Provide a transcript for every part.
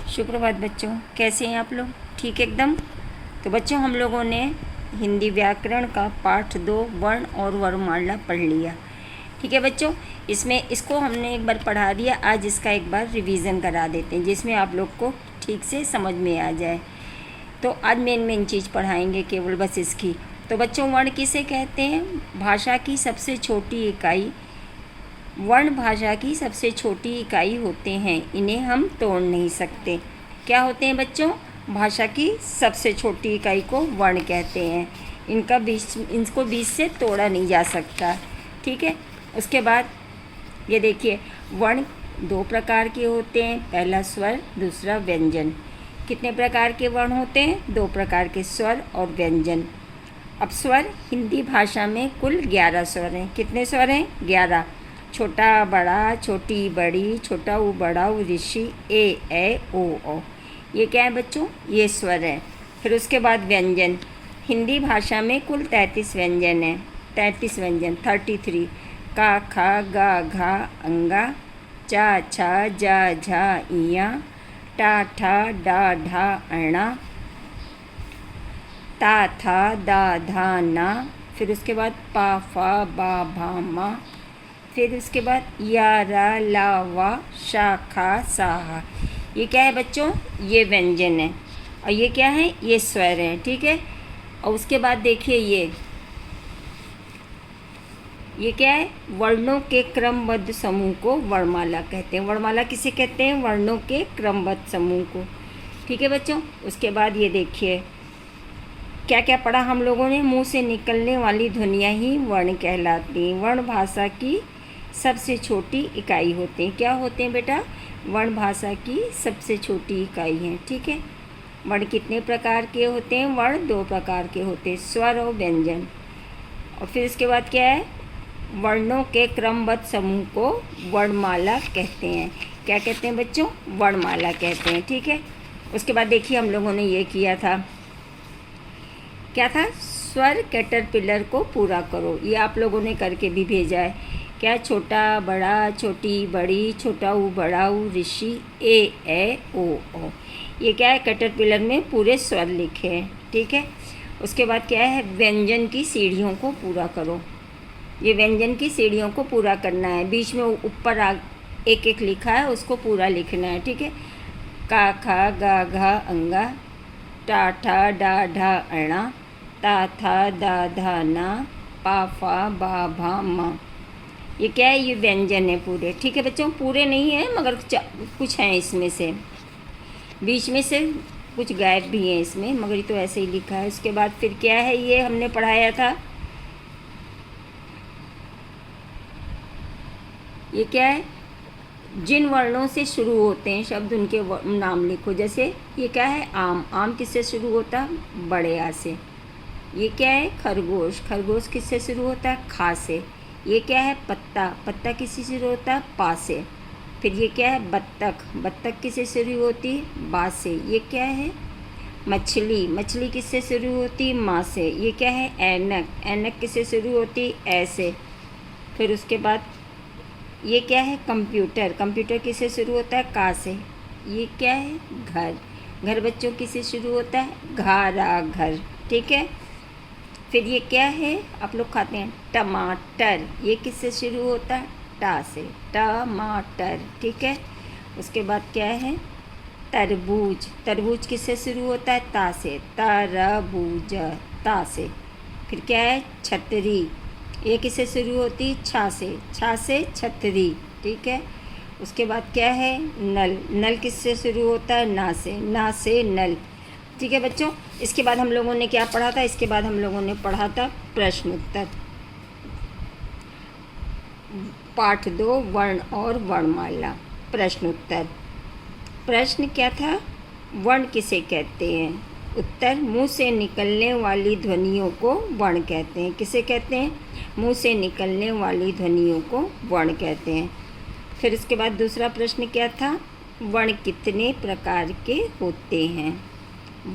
सुप्रभात बच्चों, कैसे हैं आप लोग? ठीक एकदम। तो बच्चों, हम लोगों ने हिंदी व्याकरण का पाठ 2 वर्ण और वर्णमाला पढ़ लिया। ठीक है बच्चों, इसको हमने एक बार पढ़ा दिया। आज इसका एक बार रिवीजन करा देते हैं जिसमें आप लोग को ठीक से समझ में आ जाए। तो आज मेन चीज़ पढ़ाएंगे केवल बस इसकी। तो बच्चों, वर्ण किसे कहते हैं? भाषा की सबसे छोटी इकाई। वर्ण भाषा की सबसे छोटी इकाई होते हैं, इन्हें हम तोड़ नहीं सकते। क्या होते हैं बच्चों? भाषा की सबसे छोटी इकाई को वर्ण कहते हैं। इनको बीच से तोड़ा नहीं जा सकता। ठीक है। उसके बाद ये देखिए, वर्ण 2 प्रकार के होते हैं। पहला स्वर, दूसरा व्यंजन। कितने प्रकार के वर्ण होते हैं? 2 प्रकार के, स्वर और व्यंजन। अब स्वर, हिंदी भाषा में कुल 11 स्वर हैं। कितने स्वर हैं? 11। छोटा बड़ा, छोटी बड़ी, छोटा ऊ बड़ा ऊ, ऋषि, ए ओ। ये क्या है बच्चों? ये स्वर है। फिर उसके बाद व्यंजन। हिंदी भाषा में कुल 33 व्यंजन हैं। 33 व्यंजन, 33। का, खा, गा, घा, अंगा, चा, छा, जा, झा, इया, टा, ठा, डा, ढा, अणा, ता, था, दा, धा, ना। फिर उसके बाद पा, फा, बा, भा, मा। फिर उसके बाद या, रा, ला, वा, शा, खा, सा। ये क्या है बच्चों? ये व्यंजन है। और ये क्या है? ये स्वर है। ठीक है। और उसके बाद देखिए, ये क्या है? वर्णों के क्रमबद्ध समूह को वर्णमाला कहते हैं। वर्णमाला किसे कहते हैं? वर्णों के क्रमबद्ध समूह को। ठीक है बच्चों। उसके बाद ये देखिए, क्या क्या पढ़ा हम लोगों ने? मुंह से निकलने वाली ध्वनियाँ ही वर्ण कहलाती हैं। वर्ण भाषा की सबसे छोटी इकाई होते हैं। क्या होते हैं बेटा? वर्ण भाषा की सबसे छोटी इकाई हैं। ठीक है। वर्ण कितने प्रकार के होते हैं? वर्ण 2 प्रकार के होते हैं, स्वर और व्यंजन। और फिर इसके बाद क्या है? वर्णों के क्रमबद्ध समूह को वर्णमाला कहते हैं। क्या कहते हैं बच्चों? वर्णमाला कहते हैं। ठीक है। उसके बाद देखिए, हम लोगों ने ये किया था, क्या था? स्वर कैटरपिलर को पूरा करो। ये आप लोगों ने करके भी भेजा है। क्या? छोटा बड़ा, छोटी बड़ी, छोटा ऊ बड़ा ऊ, ऋषि, ए ओ। ये क्या है? कैटरपिलर में पूरे स्वर लिखे हैं। ठीक है। उसके बाद क्या है? व्यंजन की सीढ़ियों को पूरा करो। ये व्यंजन की सीढ़ियों को पूरा करना है। बीच में ऊपर एक लिखा है, उसको पूरा लिखना है। ठीक है। का, खा, गा, घा, अंगा, टा, ठा, डा, ढा, अणा, ता, था, दा, धा, ना, पा, फा, बा, भा, मा। ये क्या है? ये व्यंजन है पूरे। ठीक है बच्चों। पूरे नहीं है मगर कुछ हैं इसमें से, बीच में से कुछ गायब भी हैं इसमें, मगर ये तो ऐसे ही लिखा है। उसके बाद फिर क्या है? ये हमने पढ़ाया था, ये क्या है? जिन वर्णों से शुरू होते हैं शब्द, उनके नाम लिखो। जैसे ये क्या है? आम। आम किससे शुरू होता है? बड़े आ से। ये क्या है? खरगोश। खरगोश किससे शुरू होता है? खा से। ये क्या है? पत्ता। पत्ता किससे शुरू होता है? पा से। फिर ये क्या है? बत्तख। बत्तख किससे शुरू होती है? बा से। ये क्या है? मछली। मछली किससे शुरू होती है? माँ से। ये क्या है? ऐनक। ऐनक किससे शुरू होती है? ऐसे। फिर उसके बाद ये क्या है? कंप्यूटर। कंप्यूटर किससे शुरू होता है? का से। ये क्या है? घर। घर बच्चों किससे शुरू होता है? घारा, घर। ठीक है। फिर ये क्या है? आप लोग खाते हैं टमाटर। ये किससे शुरू होता है? टा से। टमाटर। ठीक है। उसके बाद क्या है? तरबूज। तरबूज किससे शुरू होता है? ता से। तरबूज, ता से। फिर क्या है? छतरी। ये किससे शुरू होती है? छा से। छा से छतरी। ठीक है। उसके बाद क्या है? नल। नल किससे शुरू होता है? ना से। ना से नल। ठीक है बच्चों। इसके बाद हम लोगों ने क्या पढ़ा था? इसके बाद हम लोगों ने पढ़ा था प्रश्न उत्तर, पाठ 2 वर्ण और वर्णमाला। प्रश्न उत्तर। प्रश्न क्या था? वर्ण किसे कहते हैं? उत्तर, मुंह से निकलने वाली ध्वनियों को वर्ण कहते हैं। किसे कहते हैं? मुंह से निकलने वाली ध्वनियों को वर्ण कहते हैं। फिर उसके बाद दूसरा प्रश्न क्या था? वर्ण कितने प्रकार के होते हैं?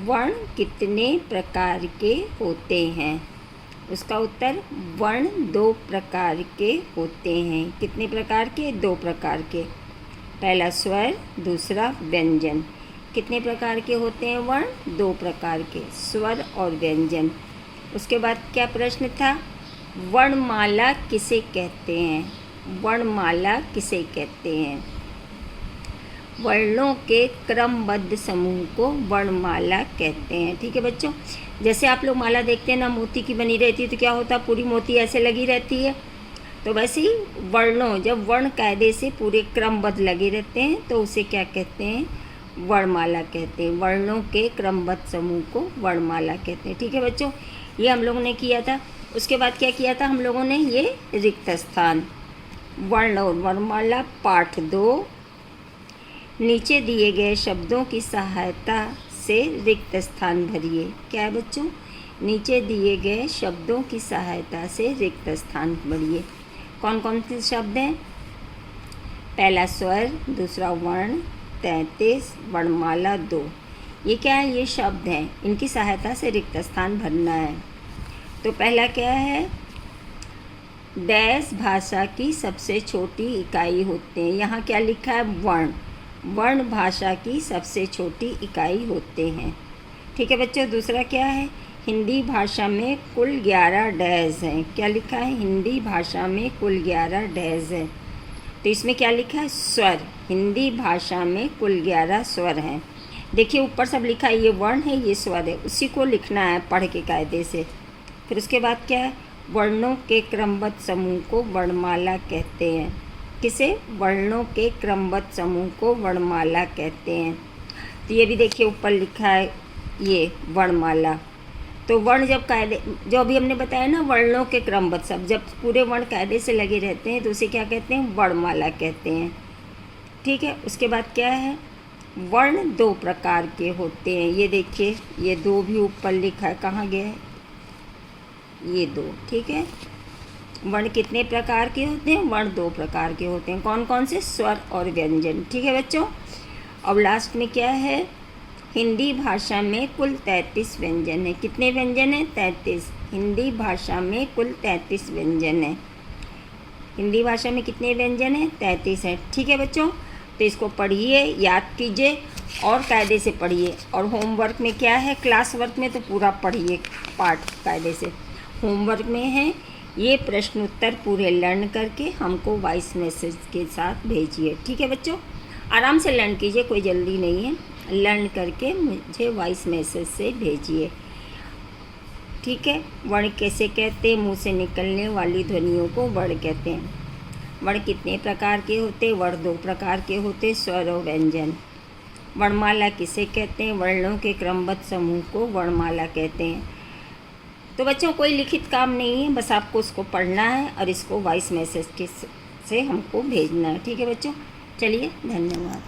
वर्ण कितने प्रकार के होते हैं? उसका उत्तर, वर्ण 2 प्रकार के होते हैं। कितने प्रकार के? 2 प्रकार के। पहला स्वर, दूसरा व्यंजन। कितने प्रकार के होते हैं वर्ण? 2 प्रकार के, स्वर और व्यंजन। उसके बाद क्या प्रश्न था? वर्णमाला किसे कहते हैं? वर्णमाला किसे कहते हैं? वर्णों के क्रमबद्ध समूह को वर्णमाला कहते हैं। ठीक है बच्चों, जैसे आप लोग माला देखते हैं ना, मोती की बनी रहती है, तो क्या होता है, पूरी मोती ऐसे लगी रहती है। तो वैसे ही वर्णों, जब वर्ण कायदे से पूरे क्रमबद्ध लगे रहते हैं तो उसे क्या कहते हैं? वर्णमाला कहते हैं। वर्णों के क्रमबद्ध समूह को वर्णमाला कहते हैं। ठीक है बच्चों, ये हम लोगों ने किया था। उसके बाद क्या किया था हम लोगों ने? ये रिक्त स्थान, वर्ण और वर्णमाला पाठ 2। नीचे दिए गए शब्दों की सहायता से रिक्त स्थान भरिए। क्या है बच्चों? नीचे दिए गए शब्दों की सहायता से रिक्त स्थान भरिए। कौन कौन से शब्द हैं? पहला स्वर, दूसरा वर्ण, 33, वर्णमाला 2। ये क्या है? ये शब्द हैं, इनकी सहायता से रिक्त स्थान भरना है। तो पहला क्या है? डैश भाषा की सबसे छोटी इकाई होते हैं। यहाँ क्या लिखा है? वर्ण। वर्ण भाषा की सबसे छोटी इकाई होते हैं। ठीक है बच्चों, दूसरा क्या है? हिंदी भाषा में कुल 11 डैश हैं। क्या लिखा है? हिंदी भाषा में कुल 11 डैश है। तो इसमें क्या लिखा है? स्वर। हिंदी भाषा में कुल 11 स्वर हैं। देखिए ऊपर सब लिखा है, ये वर्ण है, ये स्वर है, उसी को लिखना है पढ़ के कायदे से। फिर उसके बाद क्या है? वर्णों के क्रमबद्ध समूह को वर्णमाला कहते हैं। किसे? वर्णों के क्रमबद्ध समूह को वर्णमाला कहते हैं। तो ये भी देखिए ऊपर लिखा है, ये वर्णमाला। तो वर्ण जब कायदे, जो अभी हमने बताया ना, वर्णों के क्रमबद्ध शब्द जब पूरे वर्ण कायदे से लगे रहते हैं तो उसे क्या कहते हैं? वर्णमाला कहते हैं। ठीक है, उसके बाद क्या है? वर्ण 2 प्रकार के होते हैं। ये देखिए, ये 2 भी ऊपर लिखा है, कहाँ गया है? ये 2। ठीक है, वर्ण कितने प्रकार के होते हैं? वर्ण 2 प्रकार के होते हैं। कौन कौन से? स्वर और व्यंजन। ठीक है बच्चों, अब लास्ट में क्या है? हिंदी भाषा में कुल 33 व्यंजन है। कितने व्यंजन हैं? 33। हिंदी भाषा में कुल 33 व्यंजन है। हिंदी भाषा में कितने व्यंजन हैं? 33 हैं। ठीक है बच्चों, तो इसको पढ़िए, याद कीजिए और कायदे से पढ़िए। और होमवर्क में क्या है? क्लास वर्क में तो पूरा पढ़िए पाठ कायदे से। होमवर्क में है ये प्रश्न उत्तर पूरे लर्न करके हमको वॉइस मैसेज के साथ भेजिए। ठीक है बच्चों, आराम से लर्न कीजिए, कोई जल्दी नहीं है। लर्न करके मुझे वॉइस मैसेज से भेजिए। ठीक है, वर्ण कैसे कहते हैं? मुंह से निकलने वाली ध्वनियों को वर्ण कहते हैं। वर्ण कितने प्रकार के होते हैं? वर्ण 2 प्रकार के होते हैं, स्वर और व्यंजन। वर्णमाला किसे कहते हैं? वर्णों के क्रमबद्ध समूह को वर्णमाला कहते हैं। तो बच्चों कोई लिखित काम नहीं है, बस आपको उसको पढ़ना है और इसको वॉइस मैसेज के से हमको भेजना है। ठीक है बच्चों, चलिए धन्यवाद।